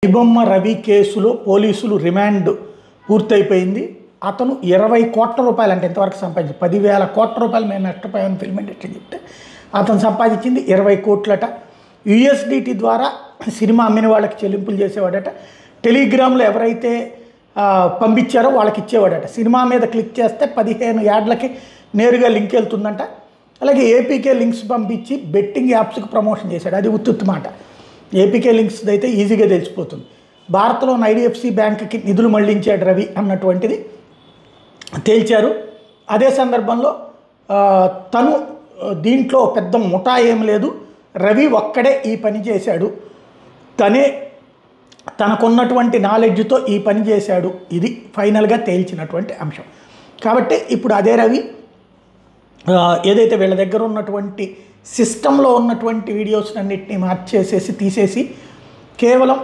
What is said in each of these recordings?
ఐబొమ్మ రవి కేసులో పోలీసులు రిమాండ్ పూర్తయిపోయింది. అతను 20 కోట్ల రూపాయలు అంటే ఇంతవరకు సంపాదించి 10,000 కోట్ల రూపాయలు మేము నష్టపోయామని ఫిల్మ్ ఇండస్ట్రీ చెప్తే అతను సంపాదించింది 20 కోట్లట. యూఎస్డిటీ ద్వారా సినిమా అమ్మిన వాళ్ళకి చెల్లింపులు చేసేవాడట. టెలిగ్రామ్లో ఎవరైతే పంపించారో వాళ్ళకి ఇచ్చేవాడట. సినిమా మీద క్లిక్ చేస్తే 15 యాడ్లకి నేరుగా లింక్ వెళ్తుందంట. అలాగే ఏపీకే లింక్స్ పంపించి బెట్టింగ్ యాప్స్కి ప్రమోషన్ చేశాడు. అది ఉత్తుత్తు మాట. ఏపీకే లింక్స్ అయితే ఈజీగా తెలిసిపోతుంది. భారత్లోని ఐడిఎఫ్సి బ్యాంక్కి నిధులు మళ్లించాడు రవి అన్నటువంటిది తేల్చారు. అదే సందర్భంలో తను దీంట్లో పెద్ద ముఠా ఏం లేదు, రవి ఒక్కడే ఈ పని చేశాడు, తనే తనకున్నటువంటి నాలెడ్జ్తో ఈ పని చేశాడు, ఇది ఫైనల్గా తేల్చినటువంటి అంశం. కాబట్టి ఇప్పుడు అదే రవి ఏదైతే వీళ్ళ దగ్గర ఉన్నటువంటి సిస్టంలో ఉన్నటువంటి వీడియోస్ అన్నిటినీ మార్చేసేసి తీసేసి కేవలం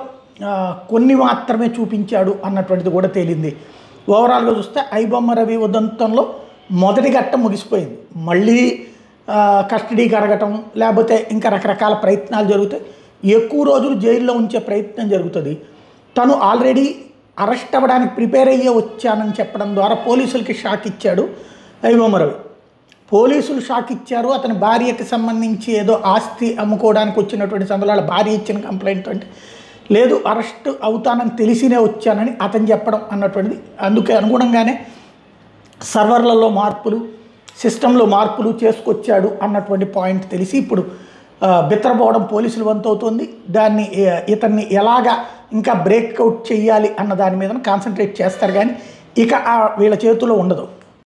కొన్ని మాత్రమే చూపించాడు అన్నటువంటిది కూడా తేలింది. ఓవరాల్గా చూస్తే ఐబొమ్మ రవి ఉదంతంలో మొదటి ఘట్టం ముగిసిపోయింది. మళ్ళీ కస్టడీకి అడగటం లేకపోతే ఇంకా రకరకాల ప్రయత్నాలు జరుగుతాయి. ఎక్కువ రోజులు జైల్లో ఉంచే ప్రయత్నం జరుగుతుంది. తను ఆల్రెడీ అరెస్ట్ అవ్వడానికి ప్రిపేర్ అయ్యే వచ్చానని చెప్పడం ద్వారా పోలీసులకి షాక్ ఇచ్చాడు ఐబొమ్మ రవి. పోలీసులు షాక్ ఇచ్చారు. అతని భార్యకి సంబంధించి ఏదో ఆస్తి అమ్ముకోవడానికి వచ్చినటువంటి సందర్భాల భార్య ఇచ్చిన కంప్లైంట్ అంటే లేదు, అరెస్ట్ అవుతానని తెలిసినే వచ్చానని అతను చెప్పడం అన్నటువంటిది. అందుకే అనుగుణంగానే సర్వర్లలో మార్పులు, సిస్టంలో మార్పులు చేసుకొచ్చాడు అన్నటువంటి పాయింట్ తెలిసి ఇప్పుడు బిత్తరపోవడం పోలీసులు వంతు అవుతుంది. దాన్ని ఇతన్ని ఎలాగా ఇంకా బ్రేక్అవుట్ చేయాలి అన్న దాని మీద కాన్సన్ట్రేట్ చేస్తారు, కానీ ఇక వీళ్ళ చేతిలో ఉండదు.